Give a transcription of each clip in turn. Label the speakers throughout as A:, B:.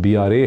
A: BRA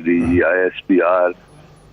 B: DG ISPR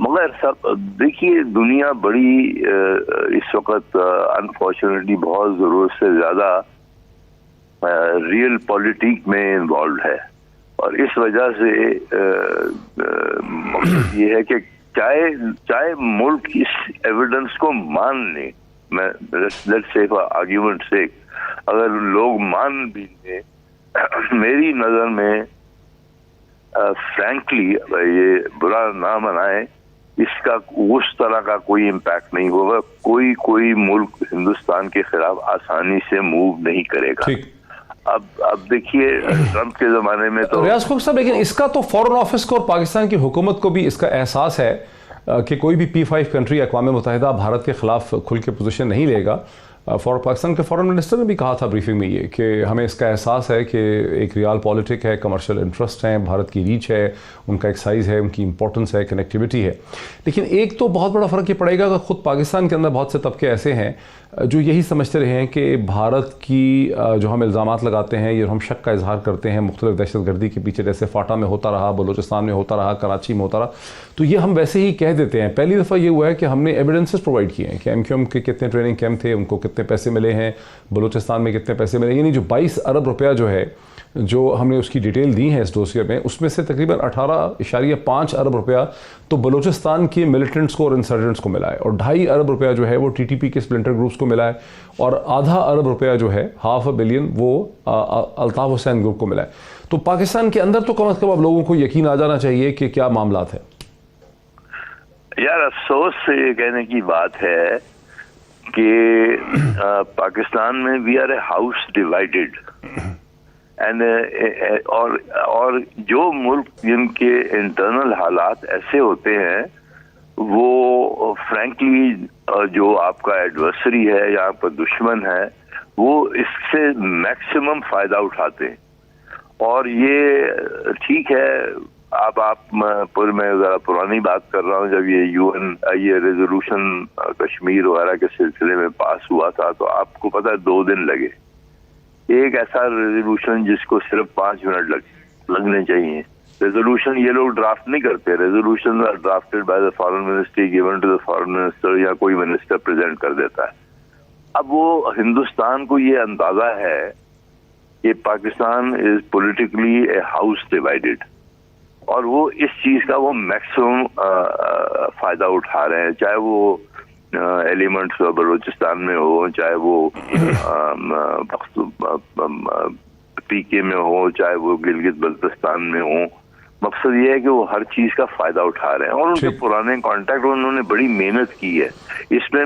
B: مگر سب دیکھیے دنیا بڑی اس وقت انفارچونیٹلی بہت ضرورت سے زیادہ ریئل پالیٹک میں انوالوڈ ہے، اور اس وجہ سے مقصد یہ ہے کہ چاہے ملک اس ایویڈنس کو مان لیں، میں لیٹس سے آرگیومنٹ سے اگر لوگ مان بھی لیں، میری نظر میں فرینکلی یہ برا نہ منائے، اس کا اس طرح کا کوئی امپیکٹ نہیں ہوگا. کوئی ملک ہندوستان کے خلاف آسانی سے موو نہیں کرے گا. اب دیکھیے ٹرمپ کے زمانے میں تو
A: ریاض خوخر صاحب، لیکن اس کا تو فارن آفس کو اور پاکستان کی حکومت کو بھی اس کا احساس ہے کہ کوئی بھی P5 کنٹری اقوام متحدہ بھارت کے خلاف کھل کے پوزیشن نہیں لے گا. پاکستان کے فارن منسٹر نے بھی کہا تھا بریفنگ میں یہ کہ ہمیں اس کا احساس ہے کہ ایک ریال پالیٹک ہے، کمرشل انٹرسٹ ہیں، بھارت کی ریچ ہے، ان کا ایک سائز ہے، ان کی امپورٹنس ہے، کنیکٹیوٹی ہے. لیکن ایک تو بہت بڑا فرق یہ پڑے گا کہ خود پاکستان کے اندر بہت سے طبقے ایسے ہیں جو یہی سمجھتے رہے ہیں کہ بھارت کی جو ہم الزامات لگاتے ہیں، یہ ہم شک کا اظہار کرتے ہیں مختلف دہشت گردی کے پیچھے، جیسے فاٹا میں ہوتا رہا، بلوچستان میں ہوتا رہا، کراچی میں ہوتا رہا، تو یہ ہم ویسے ہی کہہ دیتے ہیں. پہلی دفعہ یہ ہوا ہے کہ ہم نے ایویڈنسز پرووائڈ کیے ہیں کہ MQM کے کتنے ٹریننگ کیمپ تھے، ان کو کتنے پیسے ملے ہیں، بلوچستان میں کتنے پیسے ملے، یعنی جو 22 ارب روپیہ جو ہے جو ہم نے اس کی ڈیٹیل دی ہے اس ڈوسیے میں، اس میں سے تقریباً 18.5 ارب روپیہ تو بلوچستان کے ملیٹنٹس کو اور انسرجنٹس کو ملا ہے، اور 2.5 ارب روپیہ جو ہے وہ TTP کے سپلنٹر گروپس کو ملا ہے، اور ½ ارب روپیہ جو ہے ½ بلین وہ الطاف حسین گروپ کو ملا ہے. تو پاکستان کے اندر تو کم از کم اب لوگوں کو یقین آ جانا چاہیے کہ کیا معاملات ہیں.
B: یار افسوس سے یہ کہنے کی بات ہے کہ پاکستان میں we are a house divided, اور جو ملک جن کے انٹرنل حالات ایسے ہوتے ہیں وہ فرینکلی جو آپ کا ایڈورسری ہے یا آپ کا دشمن ہے وہ اس سے میکسیمم فائدہ اٹھاتے ہیں. اور یہ ٹھیک ہے، میں ذرا پرانی بات کر رہا ہوں، جب یہ ریزولوشن کشمیر وغیرہ کے سلسلے میں پاس ہوا تھا تو آپ کو پتہ ہے 2 دن لگے. ایک ایسا ریزولوشن جس کو صرف 5 منٹ لگنے چاہیے. ریزولوشن یہ لوگ ڈرافٹ نہیں کرتے، resolution drafted by the foreign ministry, given to the foreign minister, یا کوئی منسٹر پریزنٹ کر دیتا ہے. اب وہ ہندوستان کو یہ اندازہ ہے کہ پاکستان از پولیٹیکلی اے ہاؤس ڈیوائیڈڈ، اور وہ اس چیز کا وہ میکسیمم فائدہ اٹھا رہے ہیں، چاہے وہ ایلیمنٹس بلوچستان میں ہو، چاہے وہ PK میں ہو، چاہے وہ گلگت بلتستان میں ہو. مقصد یہ ہے کہ وہ ہر چیز کا فائدہ اٹھا رہے ہیں، اور ان کے پرانے کانٹیکٹ انہوں نے بڑی محنت کی ہے اس میں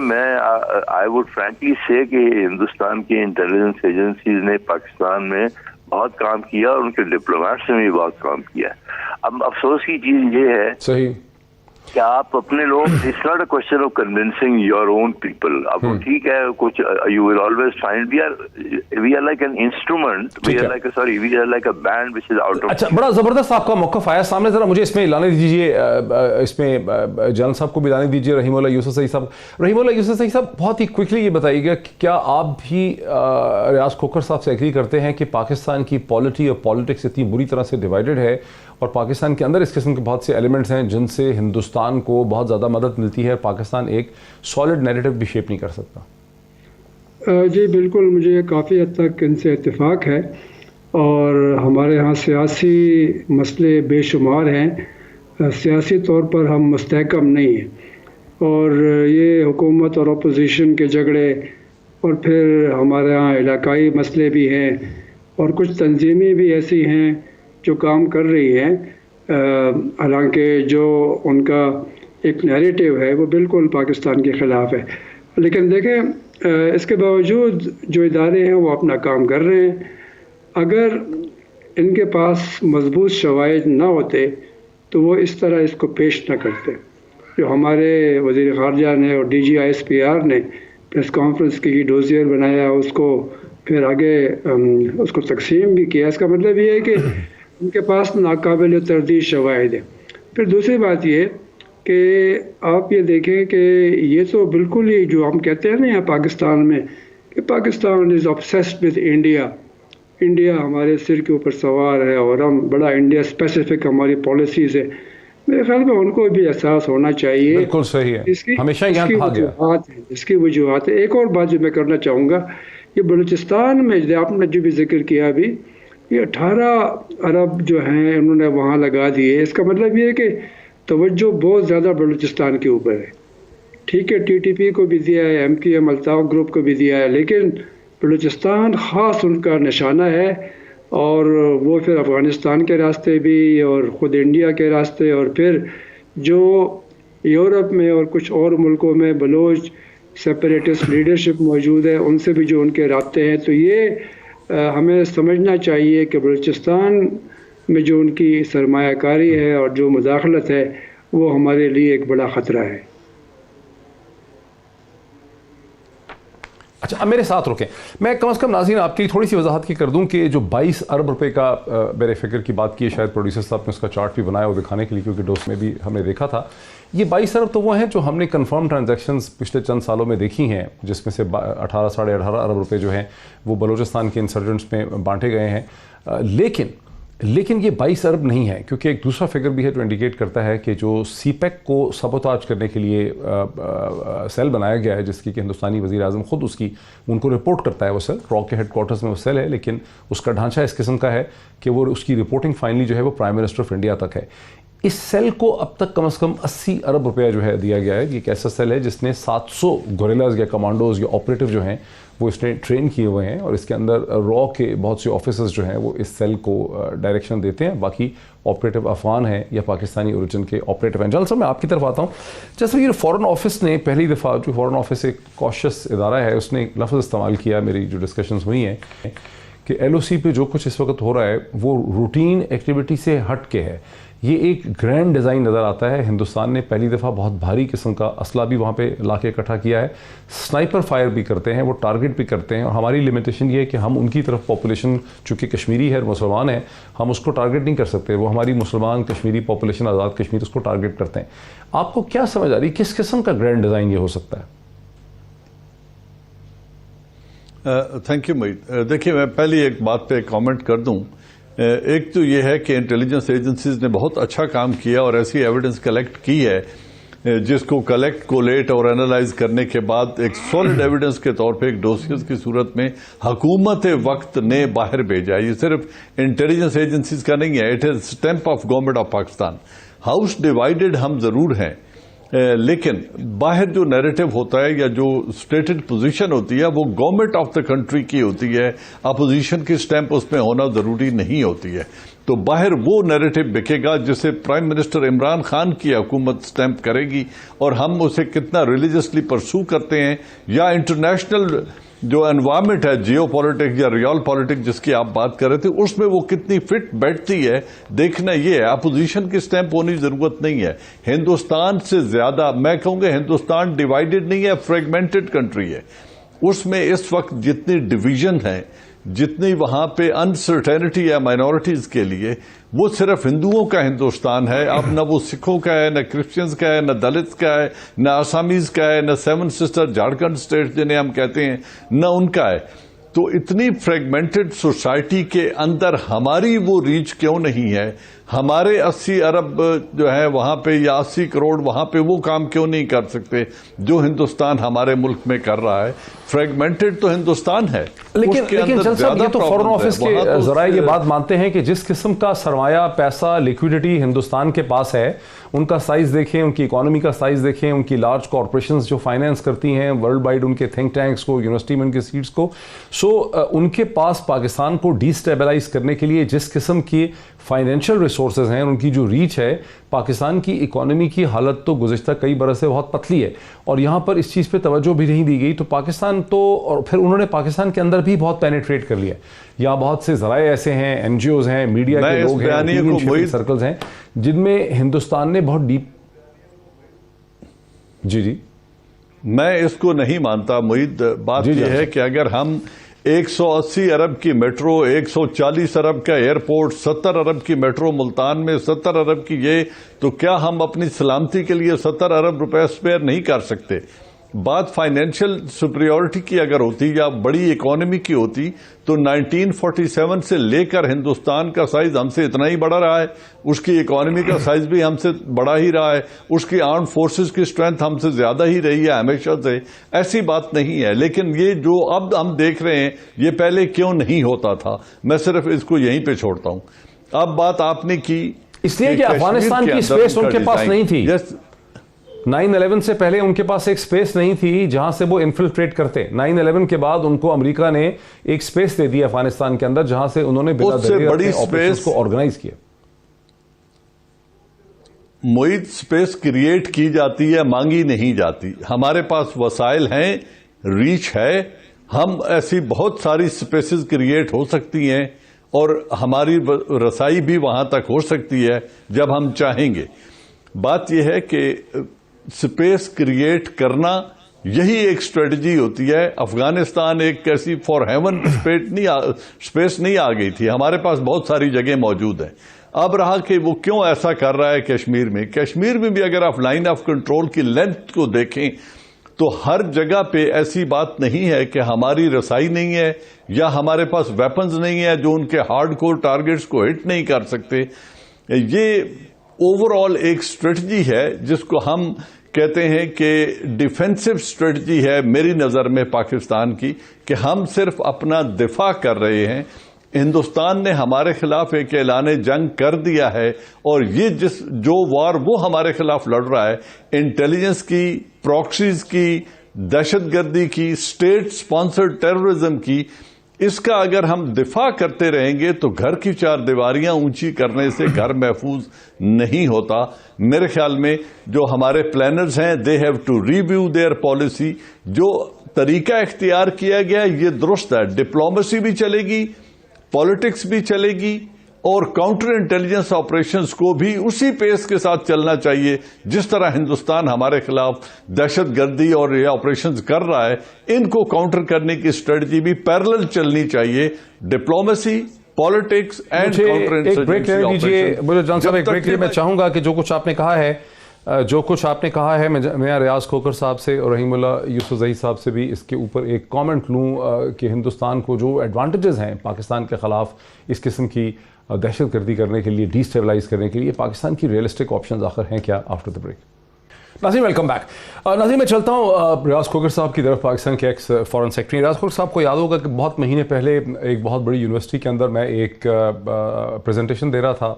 B: آئی وڈ فرینکلی سے کہ ہندوستان کی انٹیلیجنس ایجنسیز نے پاکستان میں بہت کام کیا، اور ان کے ڈپلومیٹس نے بھی بہت کام کیا. اب افسوس کی چیز یہ ہے
A: صحیح
B: کہ آپ اپنے لوگ، it's not a question of convincing your own people. اب ٹھیک ہے، کچھ you will always find we are like an instrument, we are like a band which is out of.
A: اچھا، بڑا زبردست آپ کا موقف آیا سامنے، ذرا مجھے اس میں لانے دیجیے، اس میں جنرل صاحب کو بھی لانے دیجیے، رحیم اللہ یوسف صحیح صاحب بہت ہی کوئکلی یہ بتائیے گا کہ کیا آپ بھی ریاض کھوکھر صاحب سے ایگری کرتے ہیں کہ پاکستان کی پالیٹی اور پالیٹکس اتنی بری طرح سے ڈیوائیڈڈ ہے، اور پاکستان کے اندر اس قسم کے بہت سے ایلیمنٹس ہیں جن سے ہندوستان کو بہت زیادہ مدد ملتی ہے، پاکستان ایک سالڈ نیریٹو بھی شیپ نہیں کر سکتا؟
C: جی بالکل، مجھے کافی حد تک ان سے اتفاق ہے، اور ہمارے ہاں سیاسی مسئلے بے شمار ہیں، سیاسی طور پر ہم مستحکم نہیں ہیں، اور یہ حکومت اور اپوزیشن کے جھگڑے، اور پھر ہمارے ہاں علاقائی مسئلے بھی ہیں، اور کچھ تنظیمیں بھی ایسی ہیں جو کام کر رہی ہیں، حالانکہ جو ان کا ایک نیریٹو ہے وہ بالکل پاکستان کے خلاف ہے. لیکن دیکھیں اس کے باوجود جو ادارے ہیں وہ اپنا کام کر رہے ہیں. اگر ان کے پاس مضبوط شواہد نہ ہوتے تو وہ اس طرح اس کو پیش نہ کرتے. جو ہمارے وزیر خارجہ نے اور DG ISPR نے پریس کانفرنس کی ڈوزیر بنایا، اس کو پھر آگے اس کو تقسیم بھی کیا، اس کا مطلب یہ ہے کہ ان کے پاس ناقابل تردید شواہد ہے. پھر دوسری بات یہ کہ آپ یہ دیکھیں کہ یہ تو بالکل ہی جو ہم کہتے ہیں نا یہاں پاکستان میں کہ پاکستان از obsessed with انڈیا، انڈیا ہمارے سر کے اوپر سوار ہے، اور ہم بڑا انڈیا اسپیسیفک ہماری پالیسیز ہے. میرے خیال میں ان کو بھی احساس ہونا چاہیے.
A: بالکل صحیح ہے, ہمیشہ یہاں کہا گیا.
C: اس کی وجوہات ہے. ایک اور بات جو میں کرنا چاہوں گا, یہ بلوچستان میں آپ نے جو بھی ذکر کیا ابھی, یہ 18 ارب جو ہیں انہوں نے وہاں لگا دیے. اس کا مطلب یہ ہے کہ توجہ بہت زیادہ بلوچستان کے اوپر ہے. ٹھیک ہے, ٹی ٹی پی کو بھی دیا ہے, M Q M Altaf group کو بھی دیا ہے, لیکن بلوچستان خاص ان کا نشانہ ہے. اور وہ پھر افغانستان کے راستے بھی اور خود انڈیا کے راستے, اور پھر جو یورپ میں اور کچھ اور ملکوں میں بلوچ سیپریٹسٹ لیڈرشپ موجود ہے, ان سے بھی جو ان کے رابطے ہیں. تو یہ ہمیں سمجھنا چاہیے کہ بلوچستان میں جو ان کی سرمایہ کاری ہے اور جو مداخلت ہے وہ ہمارے لیے ایک بڑا خطرہ ہے.
A: اچھا, اب میرے ساتھ رکیں. میں کم از کم ناظرین آپ کی تھوڑی سی وضاحت کی کر دوں کہ جو 22 ارب روپے کا میرے فکر کی بات کی ہے, شاید پروڈیوسر صاحب نے اس کا چارٹ بھی بنایا وہ دکھانے کے لیے, کیونکہ ڈوس میں بھی ہم نے دیکھا تھا. یہ 22 ارب تو وہ ہیں جو ہم نے کنفرم ٹرانزیکشنز پچھلے چند سالوں میں دیکھی ہیں, جس میں سے 18-18.5 ارب روپے جو ہیں وہ بلوچستان کے انسرجنٹس میں بانٹے گئے ہیں. لیکن یہ 22 ارب نہیں ہے, کیونکہ ایک دوسرا فگر بھی ہے جو انڈیکیٹ کرتا ہے کہ جو سی پیک کو سبوتاج کرنے کے لیے سیل بنایا گیا ہے, جس کی کہ ہندوستانی وزیر اعظم خود ان کو رپورٹ کرتا ہے. وہ سیل را کے ہیڈ کوارٹرز میں وہ سیل ہے, لیکن اس کا ڈھانچہ اس قسم کا ہے کہ وہ اس کی رپورٹنگ فائنلی جو ہے وہ پرائم منسٹر آف انڈیا تک ہے. اس سیل کو اب تک کم از کم 80 ارب روپیہ جو ہے دیا گیا ہے. یہ ایک ایسا سیل ہے جس نے 700 گوریلاز یا کمانڈوز یا آپریٹو جو ہیں وہ اس نے ٹرین کیے ہوئے ہیں, اور اس کے اندر را کے بہت سے آفیسرز جو ہیں وہ اس سیل کو ڈائریکشن دیتے ہیں. باقی آپریٹو افغان ہیں یا پاکستانی اوریجن کے آپریٹو ہیں. جنرل صاحب, میں آپ کی طرف آتا ہوں. جیسے یہ فورن آفس نے پہلی دفعہ, جو فورن آفس ایک کوشس ادارہ ہے, اس نے ایک لفظ استعمال کیا, میری جو ڈسکشنز ہوئی ہیں, کہ ایل او سی پہ جو کچھ اس وقت ہو رہا ہے وہ روٹین ایکٹیویٹی سے ہٹ کے ہے. یہ ایک گرینڈ ڈیزائن نظر آتا ہے. ہندوستان نے پہلی دفعہ بہت بھاری قسم کا اسلحہ بھی وہاں پہ لا کے اکٹھا کیا ہے. سنائپر فائر بھی کرتے ہیں, وہ ٹارگٹ بھی کرتے ہیں, اور ہماری لمیٹیشن یہ ہے کہ ہم ان کی طرف پاپولیشن چونکہ کشمیری ہے, مسلمان ہے, ہم اس کو ٹارگٹ نہیں کر سکتے. وہ ہماری مسلمان کشمیری پاپولیشن, آزاد کشمیر, اس کو ٹارگٹ کرتے ہیں. آپ کو کیا سمجھ آ رہی کس قسم کا گرینڈ ڈیزائن یہ ہو سکتا ہے؟
D: Thank you Moeed. دیکھیے, میں پہلی ایک بات پہ کامنٹ کر دوں. ایک تو یہ ہے کہ انٹیلیجنس ایجنسیز نے بہت اچھا کام کیا اور ایسی ایویڈنس کلیکٹ کی ہے جس کو کلیکٹ, کولیٹ اور اینالائز کرنے کے بعد ایک سالڈ ایویڈنس کے طور پہ ایک ڈوسیز کی صورت میں حکومت وقت نے باہر بھیجا. یہ صرف انٹیلیجنس ایجنسیز کا نہیں ہے, it is stamp of government of Pakistan. House divided ہم ضرور ہیں, لیکن باہر جو نیریٹو ہوتا ہے یا جو اسٹیٹڈ پوزیشن ہوتی ہے وہ گورنمنٹ آف دا کنٹری کی ہوتی ہے. اپوزیشن کی اسٹیمپ اس میں ہونا ضروری نہیں ہوتی ہے. تو باہر وہ نیریٹو بکے گا جسے پرائم منسٹر عمران خان کی حکومت اسٹیمپ کرے گی, اور ہم اسے کتنا ریلیجسلی پرسو کرتے ہیں, یا انٹرنیشنل جو انوائرمنٹ ہے, جیو پالیٹکس یا ریال پالیٹکس جس کی آپ بات کر رہے تھے, اس میں وہ کتنی فٹ بیٹھتی ہے دیکھنا یہ ہے. اپوزیشن کی اسٹیمپ ہونے کی ضرورت نہیں ہے. ہندوستان سے زیادہ میں کہوں گا ہندوستان ڈیوائیڈڈ نہیں ہے, فریگمنٹڈ کنٹری ہے. اس میں اس وقت جتنی ڈویژن ہے, جتنی وہاں پہ انسرٹینٹی ہے مائنورٹیز کے لیے, وہ صرف ہندوؤں کا ہندوستان ہے. اب نہ وہ سکھوں کا ہے, نہ کرسچنز کا ہے, نہ دلت کا ہے, نہ آسامیز کا ہے, نہ سیون سسٹر جھارکھنڈ اسٹیٹ جنہیں ہم کہتے ہیں, نہ ان کا ہے. تو اتنی فریگمنٹڈ سوسائٹی کے اندر ہماری وہ ریچ کیوں نہیں ہے؟ ہمارے 80 ارب جو ہے وہاں پہ یا 80 کروڑ وہاں پہ وہ کام کیوں نہیں کر سکتے جو ہندوستان ہمارے ملک میں کر رہا ہے؟ فریگمنٹڈ تو ہندوستان ہے,
A: لیکن جنرل صاحب یہ تو فورن آفس کے ذرائع یہ بات مانتے ہیں کہ جس قسم کا سرمایہ, پیسہ, لیکوڈیٹی ہندوستان کے پاس ہے, ان کا سائز دیکھیں, ان کی اکانومی کا سائز دیکھیں, ان کی لارج کارپوریشنز جو فائنینس کرتی ہیں ورلڈ وائڈ, ان کے تھنک ٹینکس کو, یونیورسٹی میں ان کے سیٹس کو, ان کے پاس پاکستان کو ڈی اسٹیبلائز کرنے کے لیے جس قسم کی فائنینشیل ریسورسز ہیں, ان کی جو ریچ ہے, پاکستان کی اکانومی کی حالت تو گزشتہ کئی برس سے بہت پتلی ہے, اور یہاں پر اس چیز پہ توجہ بھی نہیں دی گئی. تو پاکستان تو, اور پھر انہوں نے پاکستان کے اندر بھی بہت پینیٹریٹ کر لیا. یہاں بہت سے ذرائع ایسے ہیں, این جی اوز ہیں, میڈیا کے لوگ ہیں, اوپینین سرکلز ہیں, جن میں ہندوستان نے بہت ڈیپ. جی
D: میں اس کو نہیں مانتا معید. بات یہ ہے کہ اگر ہم 180 ارب کی میٹرو, 140 ارب کا ایئرپورٹ, 70 ارب کی میٹرو ملتان میں, 70 ارب کی یہ, تو کیا ہم اپنی سلامتی کے لیے 70 ارب روپے اسپیئر نہیں کر سکتے؟ بات فائنینشیل سپریورٹی کی اگر ہوتی یا بڑی اکانومی کی ہوتی تو 1947 سے لے کر ہندوستان کا سائز ہم سے اتنا ہی بڑا رہا ہے، اس کی اکانومی کا سائز بھی ہم سے بڑا ہی رہا ہے، اس کی آرمڈ فورسز کی اسٹرینتھ ہم سے زیادہ ہی رہی ہے ہمیشہ سے، ایسی بات نہیں ہے۔ لیکن یہ جو اب ہم دیکھ رہے ہیں یہ پہلے کیوں نہیں ہوتا تھا، میں صرف اس کو یہیں پہ چھوڑتا ہوں۔ اب بات آپ نے کی
A: اس لیے کہ افغانستان کی اسپیس ان کے پاس نہیں تھی، 9/11 سے پہلے ان کے پاس ایک سپیس نہیں تھی جہاں سے وہ انفلٹریٹ کرتے۔ 9/11 کے بعد ان کو امریکہ نے ایک سپیس دے دی افغانستان کے اندر جہاں سے انہوں نے بلا دریغ اپنے آپریشنز کو آرگنائز کیا۔
D: معید سپیس کریٹ کی جاتی ہے، مانگی نہیں جاتی۔ ہمارے پاس وسائل ہیں، ریچ ہے، ہم ایسی بہت ساری سپیسز کریٹ ہو سکتی ہیں اور ہماری رسائی بھی وہاں تک ہو سکتی ہے جب ہم چاہیں گے۔ بات یہ ہے کہ سپیس کریٹ کرنا یہی ایک اسٹریٹجی ہوتی ہے۔ افغانستان ایک ایسی فار ہیون اسپیس نہیں آ گئی تھی، ہمارے پاس بہت ساری جگہ موجود ہیں۔ اب رہا کہ وہ کیوں ایسا کر رہا ہے کشمیر میں۔ کشمیر میں بھی اگر آپ لائن آف کنٹرول کی لینتھ کو دیکھیں تو ہر جگہ پہ ایسی بات نہیں ہے کہ ہماری رسائی نہیں ہے یا ہمارے پاس ویپنز نہیں ہے جو ان کے ہارڈ کور ٹارگیٹس کو ہٹ نہیں کر سکتے۔ یہ اوور آل ایک اسٹریٹجی ہے جس کو ہم کہتے ہیں کہ ڈیفینسو اسٹریٹجی ہے میری نظر میں پاکستان کی، کہ ہم صرف اپنا دفاع کر رہے ہیں۔ ہندوستان نے ہمارے خلاف ایک اعلان جنگ کر دیا ہے اور یہ جو وار وہ ہمارے خلاف لڑ رہا ہے، انٹیلیجنس کی، پراکسیز کی، دہشت گردی کی، اسٹیٹ سپانسرڈ ٹیررزم کی، اس کا اگر ہم دفاع کرتے رہیں گے تو گھر کی چار دیواریاں اونچی کرنے سے گھر محفوظ نہیں ہوتا۔ میرے خیال میں جو ہمارے پلانرز ہیں they have to review their policy. جو طریقہ اختیار کیا گیا یہ درست ہے، ڈپلومیسی بھی چلے گی، پالیٹکس بھی چلے گی اور کاؤنٹر انٹیلیجنس آپریشنز کو بھی اسی پیس کے ساتھ چلنا چاہیے جس طرح ہندوستان ہمارے خلاف دہشت گردی اور یہ آپریشنز کر رہا ہے۔ ان کو کاؤنٹر کرنے کی اسٹریٹجی بھی پیرلل چلنی چاہیے، diplomacy, politics and counter insurgency operation.
A: Jan صاحب ایک بریک لیے میں چاہوں گا کہ جو کچھ آپ نے کہا ہے میں ریاض کھوکھر صاحب سے اور رحیم اللہ یوسف زئی صاحب سے بھی اس کے اوپر ایک کامنٹ لوں کہ ہندوستان کو جو ایڈوانٹیجز ہیں پاکستان کے خلاف اس قسم کی دہشت گردی کرنے کے لیے، ڈی اسٹیبلائز کرنے کے لیے، پاکستان کی ریئلسٹک آپشنز آخر ہیں کیا؟ After the break. ناظرین ویلکم بیک۔ ناظرین میں چلتا ہوں ریاض کھوکھر صاحب کی طرف، پاکستان کے ایکس فارن سیکرٹری۔ ریاض کھوکھر صاحب کو یاد ہوگا کہ بہت مہینے پہلے ایک بہت بڑی یونیورسٹی کے اندر میں ایک پریزنٹیشن دے رہا تھا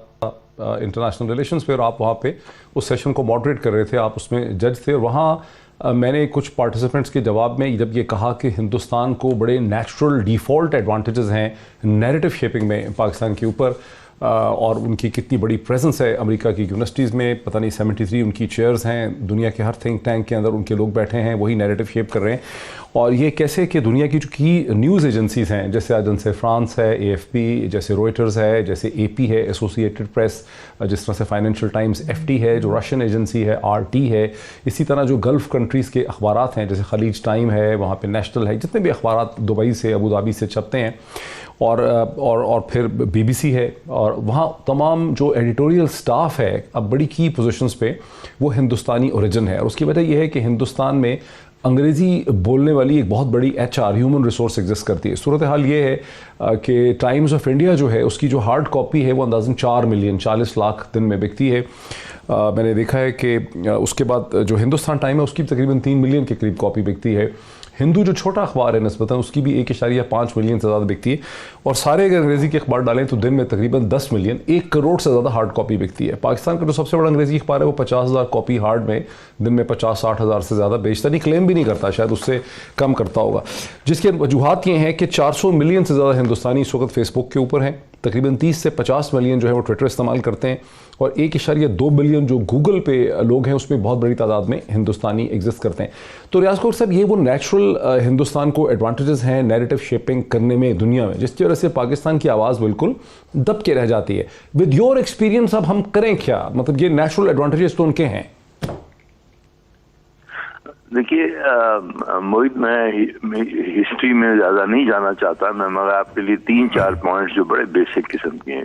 A: انٹرنیشنل ریلیشنز پہ، اور آپ وہاں پہ اس سیشن کو ماڈریٹ کر رہے تھے، آپ اس میں جج تھے، اور وہاں میں نے کچھ پارٹیسپینٹس کے جواب میں جب یہ کہا کہ ہندوستان کو بڑے نیچرل ڈیفالٹ ایڈوانٹیجز ہیں نیریٹو شیپنگ میں پاکستان کے اوپر، اور ان کی کتنی بڑی پریزنس ہے امریکہ کی یونیورسٹیز میں، پتہ نہیں 73 ان کی چیئرز ہیں، دنیا کے ہر تھنک ٹینک کے اندر ان کے لوگ بیٹھے ہیں، وہی نیریٹو شیپ کر رہے ہیں۔ اور یہ کیسے کہ دنیا کی جو کی نیوز ایجنسیز ہیں جیسے ایجنسی فرانس ہے، AFP، جیسے روئٹرز ہے، جیسے AP ہے، ایسوسیٹڈ پریس، جس طرح سے فائنینشیل ٹائمز، FT ہے جو رشین ایجنسی ہے، RT ہے، اسی طرح جو گلف کنٹریز کے اخبارات ہیں جیسے خلیج ٹائم ہے، وہاں پہ نیشنل ہے، جتنے بھی اخبارات دبئی سے، ابوظہبی سے چھپتے ہیں، اور پھر BBC ہے، اور وہاں تمام جو ایڈیٹوریل سٹاف ہے اب بڑی کی پوزیشنز پہ وہ ہندوستانی اوریجن ہے، اور اس کی وجہ یہ ہے کہ ہندوستان میں انگریزی بولنے والی ایک بہت بڑی HR ہیومن ریسورس ایگزسٹ کرتی ہے۔ صورتحال یہ ہے کہ ٹائمز آف انڈیا جو ہے اس کی جو ہارڈ کاپی ہے وہ اندازاً 4 ملین 40 لاکھ دن میں بکتی ہے۔ میں نے دیکھا ہے کہ اس کے بعد جو ہندوستان ٹائم ہے اس کی تقریباً 3 ملین کے قریب کاپی بکتی ہے۔ ہندو جو چھوٹا اخبار ہے نسبتاً اس کی بھی 1.5 ملین سے زیادہ بکتی ہے، اور سارے اگر انگریزی کے اخبار ڈالیں تو دن میں تقریباً 10 ملین 1 کروڑ سے زیادہ ہارڈ کاپی بکتی ہے۔ پاکستان کا جو سب سے بڑا انگریزی اخبار ہے وہ 50,000 کاپی ہارڈ میں دن میں 50-60 ہزار سے زیادہ بیچتا نہیں، کلیم بھی نہیں کرتا، شاید اس سے کم کرتا ہوگا، جس کی وجوہات یہ ہیں کہ 400 ملین سے زیادہ ہندوستانی اس وقت فیس بک کے اوپر ہیں، تقریباً 30 سے 50 ملین جو ہے وہ ٹویٹر استعمال کرتے ہیں، اور 1.2 بلین جو گوگل پہ لوگ ہیں اس میں بہت بڑی تعداد میں ہندوستانی ایگزسٹ کرتے ہیں۔ تو ریاض کھوکھر صاحب یہ وہ نیچرل ہندوستان کو ایڈوانٹیجز ہیں نیریٹو شیپنگ کرنے میں دنیا میں، جس کی وجہ سے پاکستان کی آواز بالکل دب کے رہ جاتی ہے۔ ود یور ایکسپیرینس اب ہم کریں کیا؟ مطلب یہ نیچرل ایڈوانٹیجز تو ان کے ہیں۔
B: دیکھیے موہت، میں ہسٹری میں زیادہ نہیں جانا چاہتا، میں مگر آپ کے لیے 3-4 پوائنٹس جو بڑے بیسک قسم کے ہیں۔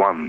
B: 1,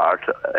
B: 8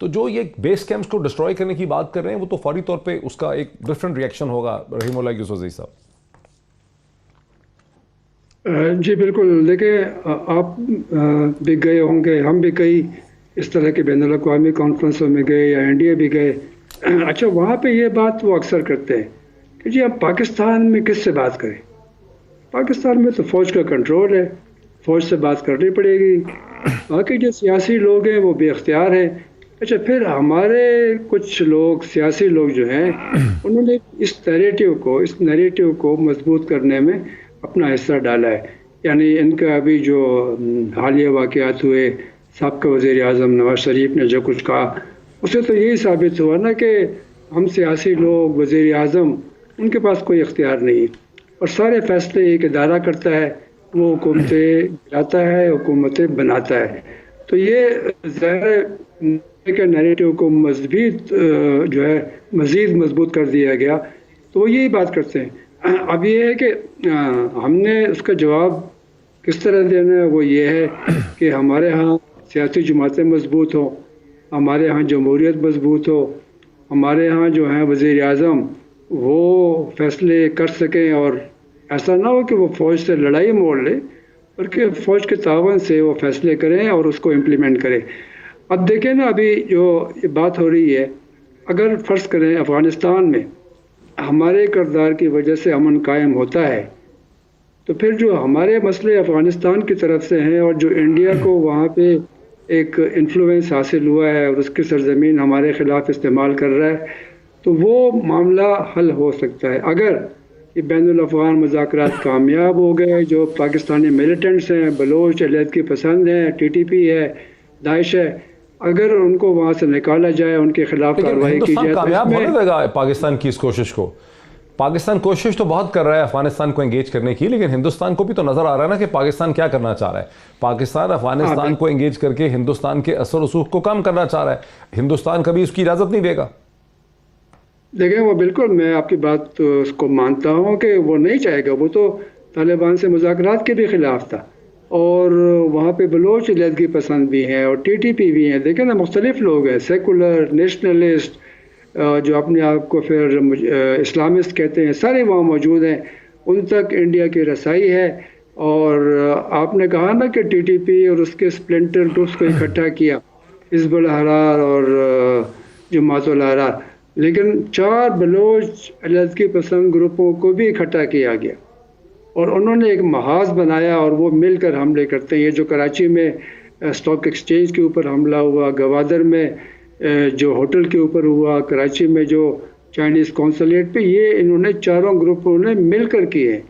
A: تو جو یہ بیس کیمپس کو ڈسٹروائے کرنے کی بات کر رہے ہیں وہ تو فوری طور پہ اس کا ایک ڈفرینٹ ریئیکشن ہوگا رحیم اللہ یوسفزئی صاحب.
C: جی بالکل. دیکھیں آپ بھی گئے ہوں گے, ہم بھی کئی اس طرح کے بین الاقوامی کانفرنسوں میں گئے یا انڈیا بھی گئے. اچھا, وہاں پہ یہ بات وہ اکثر کرتے ہیں کہ جی ہم پاکستان میں کس سے بات کریں, پاکستان میں تو فوج کا کنٹرول ہے, فوج سے بات کرنی پڑے گی, باقی جو سیاسی لوگ ہیں وہ بے اختیار ہیں. اچھا, پھر ہمارے کچھ لوگ سیاسی لوگ جو ہیں انہوں نے اس نیریٹو کو مضبوط کرنے میں اپنا حصہ ڈالا ہے. یعنی ان کا ابھی جو حالیہ واقعات ہوئے, سابقہ وزیر اعظم نواز شریف نے جو کچھ کہا, اس سے تو یہی ثابت ہوا نا کہ ہم سیاسی لوگ, وزیر اعظم, ان کے پاس کوئی اختیار نہیں ہے اور سارے فیصلے ایک ادارہ کرتا ہے, وہ حکومتیں گراتا ہے, حکومتیں بناتا ہے. تو یہ ظاہر کہ نیریٹو کو مزید مضبوط کر دیا گیا, تو وہ یہی بات کرتے ہیں. اب یہ ہے کہ ہم نے اس کا جواب کس طرح دینا ہے, وہ یہ ہے کہ ہمارے ہاں سیاسی جماعتیں مضبوط ہوں, ہمارے ہاں جمہوریت مضبوط ہو, ہمارے ہاں جو ہیں وزیر اعظم وہ فیصلے کر سکیں, اور ایسا نہ ہو کہ وہ فوج سے لڑائی موڑ لے, بلکہ فوج کے تعاون سے وہ فیصلے کریں اور اس کو امپلیمنٹ کریں. اب دیکھیں نا, ابھی جو بات ہو رہی ہے, اگر فرض کریں افغانستان میں ہمارے کردار کی وجہ سے امن قائم ہوتا ہے, تو پھر جو ہمارے مسئلے افغانستان کی طرف سے ہیں اور جو انڈیا کو وہاں پہ ایک انفلوئنس حاصل ہوا ہے اور اس کی سرزمین ہمارے خلاف استعمال کر رہا ہے, تو وہ معاملہ حل ہو سکتا ہے اگر یہ بین الافغان مذاکرات کامیاب ہو گئے. جو پاکستانی ملیٹنٹس ہیں, بلوچ, علیحدگی پسند ہیں, TTP ہے, داعش ہے, اگر ان کو وہاں سے نکالا جائے, ان کے خلاف کارروائی کی جائے,
A: کامیاب ہونے دے گا پاکستان کی اس کوشش کو. پاکستان کوشش تو بہت کر رہا ہے افغانستان کو انگیج کرنے کی, لیکن ہندوستان کو بھی تو نظر آ رہا ہے نا کہ پاکستان کیا کرنا چاہ رہا ہے. پاکستان افغانستان کو انگیج کر کے ہندوستان کے اثر رسوخ کو کم کرنا چاہ رہا ہے. ہندوستان کبھی اس کی اجازت نہیں دے گا.
C: دیکھیں, وہ بالکل, میں آپ کی بات اس کو مانتا ہوں کہ وہ نہیں چاہے گا. وہ تو طالبان سے مذاکرات کے بھی خلاف تھا, اور وہاں پہ بلوچ علیحدگی پسند بھی ہیں اور TTP بھی ہیں. دیکھیں نا, مختلف لوگ ہیں, سیکولر, نیشنلسٹ, جو اپنے آپ کو پھر اسلامسٹ کہتے ہیں, سارے وہاں موجود ہیں. ان تک انڈیا کی رسائی ہے. اور آپ نے کہا نا کہ TTP اور اس کے سپلنٹر گروپس کو اکٹھا کیا, حزب الحرار اور جماعت الحرار, لیکن 4 بلوچ علیحدگی پسند گروپوں کو بھی اکٹھا کیا گیا اور انہوں نے ایک محاذ بنایا اور وہ مل کر حملے کرتے ہیں. یہ جو کراچی میں اسٹاک ایکسچینج کے اوپر حملہ ہوا, گوادر میں جو ہوٹل کے اوپر ہوا, کراچی میں جو چائنیز قونصلیٹ پہ, یہ انہوں نے چاروں گروپوں نے مل کر کیے ہیں.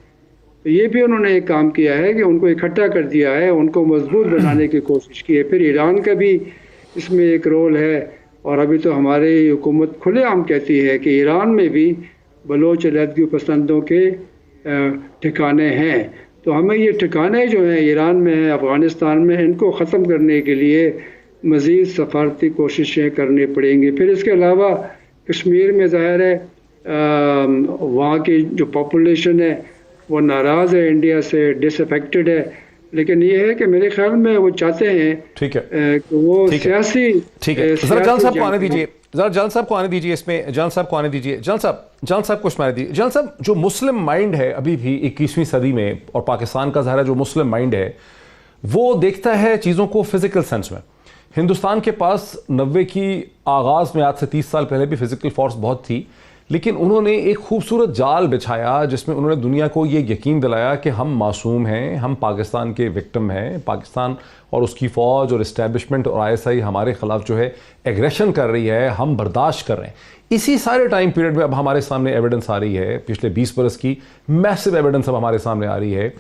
C: تو یہ بھی انہوں نے ایک کام کیا ہے کہ ان کو اکٹھا کر دیا ہے, ان کو مضبوط بنانے کی کوشش کی ہے. پھر ایران کا بھی اس میں ایک رول ہے, اور ابھی تو ہماری حکومت کھلے عام کہتی ہے کہ ایران میں بھی بلوچ علیحدگی پسندوں کے ٹھکانے ہیں. تو ہمیں یہ ٹھکانے جو ہیں ایران میں ہیں, افغانستان میں, ان کو ختم کرنے کے لیے مزید سفارتی کوششیں کرنی پڑیں گی. پھر اس کے علاوہ کشمیر میں ظاہر ہے وہاں کی جو پاپولیشن ہے وہ ناراض ہے انڈیا سے, ڈس افیکٹڈ ہے, لیکن یہ ہے کہ میرے خیال میں وہ چاہتے ہیں
A: ٹھیک ہے
C: کہ وہ سیاسی.
A: ٹھیک ہے, ذرا جان صاحب کو آنے دیجیے, ذرا جان صاحب کو آنے دیجیے اس میں, جان صاحب کو آنے دیجیے. جان صاحب کو اس میں آنے دیجیے. جان صاحب, جو مسلم مائنڈ ہے ابھی بھی 21ویں صدی میں, اور پاکستان کا ظاہر ہے جو مسلم مائنڈ ہے وہ دیکھتا ہے چیزوں کو فزیکل سینس میں. ہندوستان کے پاس 90 کی آغاز میں, آج سے 30 سال پہلے بھی فزیکل فورس بہت تھی, لیکن انہوں نے ایک خوبصورت جال بچھایا جس میں انہوں نے دنیا کو یہ یقین دلایا کہ ہم معصوم ہیں, ہم پاکستان کے وکٹم ہیں, پاکستان اور اس کی فوج اور اسٹیبلشمنٹ اور ISI ہمارے خلاف جو ہے ایگریشن کر رہی ہے, ہم برداشت کر رہے ہیں. اسی سارے ٹائم پیریڈ میں اب ہمارے سامنے ایویڈنس آ رہی ہے, پچھلے 20 برس کی میسو ایویڈنس اب ہمارے سامنے آ رہی ہے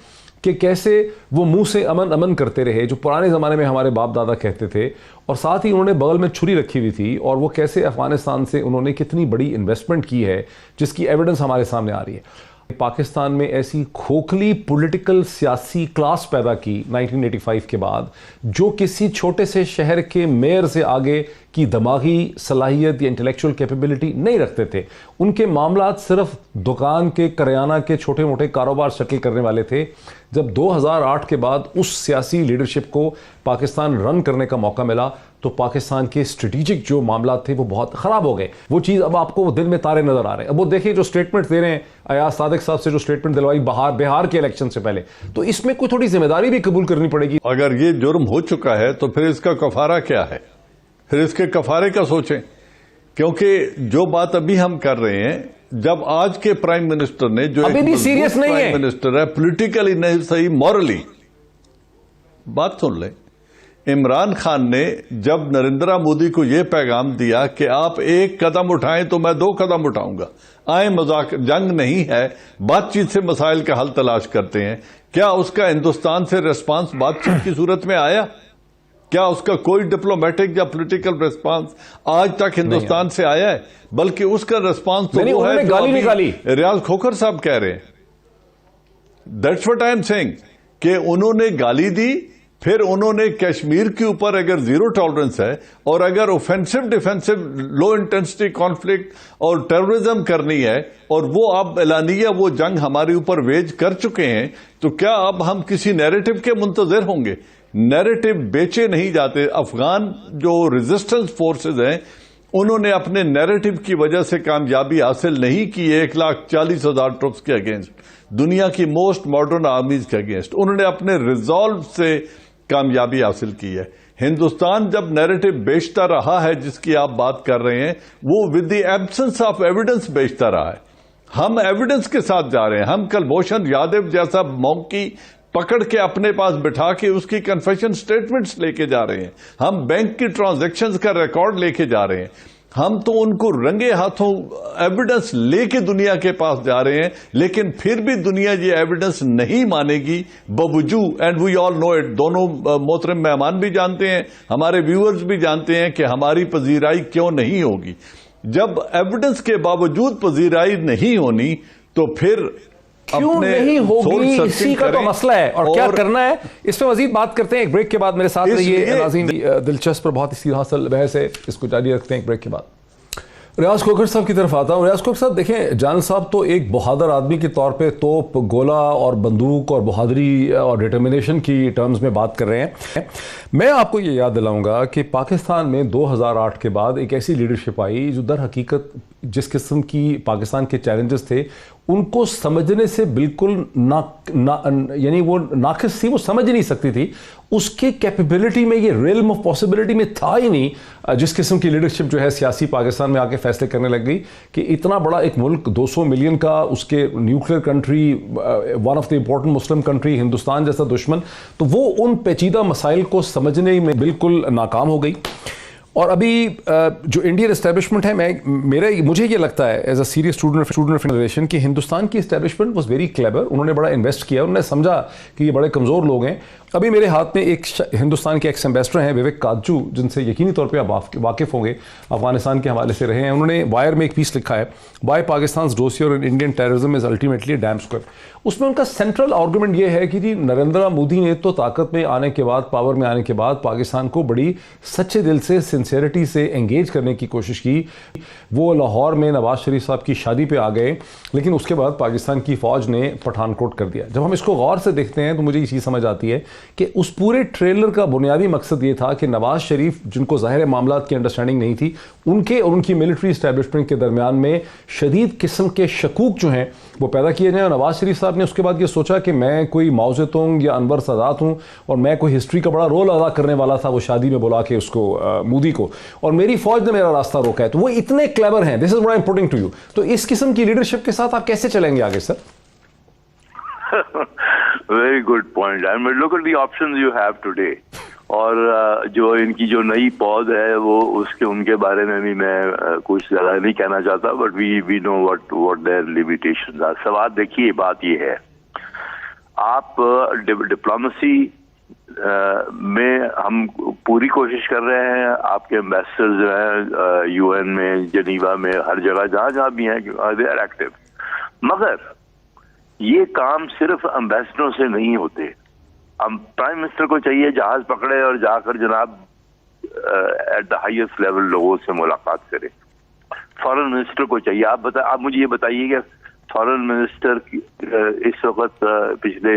A: کہ کیسے وہ منہ سے امن کرتے رہے جو پرانے زمانے میں ہمارے باپ دادا کہتے تھے, اور ساتھ ہی انہوں نے بغل میں چھری رکھی ہوئی تھی, اور وہ کیسے افغانستان سے انہوں نے کتنی بڑی انویسٹمنٹ کی ہے جس کی ایویڈنس ہمارے سامنے آ رہی ہے. پاکستان میں ایسی کھوکھلی پولیٹیکل سیاسی کلاس پیدا کی 1985 کے بعد جو کسی چھوٹے سے شہر کے میئر سے آگے کی دماغی صلاحیت یا انٹلیکچوئل کیپیبلٹی نہیں رکھتے تھے. ان کے معاملات صرف دکان کے کریانہ کے چھوٹے موٹے کاروبار شکل کرنے والے تھے. جب 2008 کے بعد اس سیاسی لیڈرشپ کو پاکستان رن کرنے کا موقع ملا تو تو پاکستان کے اسٹریٹجک جو معاملات تھے وہ بہت خراب ہو گئے. وہ چیز اب آپ کو دل میں تارے نظر آ رہے ہیں. اب وہ دیکھیں جو اسٹیٹمنٹ دے رہے ہیں ایاز صادق صاحب سے، جو اسٹیٹمنٹ دلوائی بہار کے الیکشن سے پہلے، تو اس میں کوئی تھوڑی ذمہ داری بھی قبول کرنی پڑے گی.
D: اگر یہ جرم ہو چکا ہے تو پھر اس کا کفارہ کیا ہے؟ پھر اس کے کفارے کا سوچیں. کیونکہ جو بات ابھی ہم کر رہے ہیں، جب آج کے پرائم منسٹر نے جو
A: ابھی بھی سیریس نہیں ہے،
D: پرائم منسٹر ہے، پولیٹیکلی نہیں صحیح، مورلی بات سن لیں. عمران خان نے جب نریندر مودی کو یہ پیغام دیا کہ آپ ایک قدم اٹھائیں تو میں 2 قدم اٹھاؤں گا، آئیں جنگ نہیں ہے، بات چیت سے مسائل کا حل تلاش کرتے ہیں، کیا اس کا ہندوستان سے ریسپانس بات چیت کی صورت میں آیا؟ کیا اس کا کوئی ڈپلومیٹک یا پولیٹیکل ریسپانس آج تک ہندوستان سے آیا ہے؟ بلکہ اس کا ریسپانس تو وہ ہے جو ابھی ریاض کھوکھر صاحب کہہ رہے ہیں. That's what I am seeing کہ انہوں نے گالی دی، پھر انہوں نے کشمیر کے اوپر اگر زیرو ٹالرنس ہے اور اگر offensive defensive low intensity conflict اور ٹیررزم کرنی ہے اور وہ اب اعلانیہ وہ جنگ ہمارے اوپر ویج کر چکے ہیں، تو کیا اب ہم کسی نیریٹو کے منتظر ہوں گے؟ نیریٹو بیچے نہیں جاتے. افغان جو ریزسٹنس فورسز ہیں انہوں نے اپنے نیریٹو کی وجہ سے کامیابی حاصل نہیں کی 1,40,000 ٹروپس کے اگینسٹ، دنیا کی موسٹ ماڈرن آرمیز کے اگینسٹ. انہوں نے اپنے ریزالو سے کامیابی حاصل کی ہے. ہندوستان جب نیریٹو بیچتا رہا ہے جس کی آپ بات کر رہے ہیں، وہ with the absence of evidence بیچتا رہا ہے. ہم ایویڈنس کے ساتھ جا رہے ہیں. ہم کلبھوشن یادو جیسا مونکی پکڑ کے اپنے پاس بٹھا کے اس کی کنفیشن سٹیٹمنٹس لے کے جا رہے ہیں. ہم بینک کی ٹرانزیکشنز کا ریکارڈ لے کے جا رہے ہیں. ہم تو ان کو رنگے ہاتھوں ایویڈنس لے کے دنیا کے پاس جا رہے ہیں، لیکن پھر بھی دنیا یہ ایویڈنس نہیں مانے گی باوجود، and we all know it. دونوں محترم مہمان بھی جانتے ہیں، ہمارے ویورز بھی جانتے ہیں کہ ہماری پذیرائی کیوں نہیں ہوگی. جب ایویڈنس کے باوجود پذیرائی نہیں ہونی تو پھر
A: کیوں نہیں ہوگی، اسی کا تو مسئلہ ہے. اور کیا کرنا ہے اس پہ مزید بات کرتے ہیں ایک بریک کے بعد. میرے ساتھ رہیے ناظرین، دلچسپ اور بہت اسی حاصل بحث ہے، اس کو جاری رکھتے ہیں ایک بریک کے بعد. ریاض کھوکھر صاحب کی طرف آتا ہوں. ریاض کھوکھر صاحب دیکھیں، جان صاحب تو ایک بہادر آدمی کے طور پہ توپ، گولا اور بندوق اور بہادری اور ڈٹرمنیشن کی ٹرمز میں بات کر رہے ہیں. میں آپ کو یہ یاد دلاؤں گا کہ پاکستان میں 2008 کے بعد ایک ایسی لیڈرشپ آئی جو در حقیقت جس قسم کی پاکستان کے چیلنجز تھے ان کو سمجھنے سے بالکل یعنی وہ ناقص تھی، وہ سمجھ نہیں سکتی تھی. اس کے کیپیبلٹی میں، یہ ریلم آف پاسبلٹی میں تھا ہی نہیں جس قسم کی لیڈرشپ جو ہے سیاسی پاکستان میں آ کے فیصلے کرنے لگ گئی کہ اتنا بڑا ایک ملک 200 ملین کا، اس کے nuclear country, one of the important Muslim country, Hindustan جیسا دشمن، تو وہ ان پیچیدہ مسائل کو سمجھنے میں بالکل ناکام ہو گئی. اور ابھی جو انڈین اسٹیبلشمنٹ ہے، مجھے یہ لگتا ہے as a serious student of federation کہ ہندوستان کی اسٹیبلشمنٹ واز ویری کلیور. انہوں نے بڑا انویسٹ کیا، انہوں نے سمجھا کہ یہ بڑے کمزور لوگ ہیں. ابھی میرے ہاتھ میں ایک ہندوستان کے ایکس ایمبیسڈر ہیں وویک کاجو، جن سے یقینی طور پہ آپ واقف ہوں گے، افغانستان کے حوالے سے رہے ہیں. انہوں نے وائر میں ایک پیس لکھا ہے، وائی پاکستان's dossier on Indian terrorism is ultimately a damn squib. اس میں ان کا سینٹرل آرگومنٹ یہ ہے کہ جی نریندر مودی نے تو طاقت میں آنے کے بعد، پاور میں آنے کے بعد پاکستان کو بڑی سچے دل سے، سنسیئرٹی سے انگیج کرنے کی کوشش کی. وہ لاہور میں نواز شریف صاحب کی شادی پہ آ گئے، لیکن اس کے بعد پاکستان کی فوج نے پٹھان کوٹ کر دیا. جب ہم اس کو غور سے دیکھتے ہیں تو مجھے یہ چیز سمجھ آتی ہے کہ اس پورے ٹریلر کا بنیادی مقصد یہ تھا کہ نواز شریف، جن کو ظاہر معاملات کی انڈرسٹینڈنگ نہیں تھی، ان کے اور ان کی ملٹری اسٹیبلشمنٹ کے درمیان میں شدید قسم کے شکوک جو ہیں وہ پیدا کیے جائیں. اور نواز شریف صاحب نے اس کے بعد یہ سوچا کہ میں کوئی ماؤ زے تونگ یا انور سادات ہوں اور میں کوئی ہسٹری کا بڑا رول ادا کرنے والا تھا وہ شادی میں بلا کے اس کو مودی کو، اور میری فوج نے میرا راستہ روکا ہے. تو وہ اتنے کلیور ہیں. This is what I am putting to you. تو اس قسم کی لیڈرشپ کے ساتھ آپ کیسے چلیں گے آگے sir?
B: Very good point. I made look at the options you have today. اور جو ان کی جو نئی پود ہے وہ ان کے بارے میں بھی میں کچھ زیادہ نہیں کہنا چاہتا، but we know what their limitations are. سوال دیکھیے، بات یہ ہے، آپ ڈپلومیسی میں ہم پوری کوشش کر رہے ہیں. آپ کے ایمبیسڈر جو ہیں یو این میں، جنیوا میں، ہر جگہ جہاں بھی ہیں دے آر ایکٹیو. مگر یہ کام صرف ایمبیسڈروں سے نہیں ہوتے. پرائم منسٹر کو چاہیے جہاز پکڑے اور جا کر جناب ایٹ دا ہائیسٹ لیول لوگوں سے ملاقات کرے. فارن منسٹر کو چاہیے. آپ مجھے یہ بتائیے کہ فارن منسٹر اس وقت پچھلے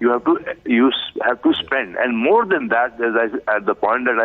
B: you have to spend, and more than that, at the point that I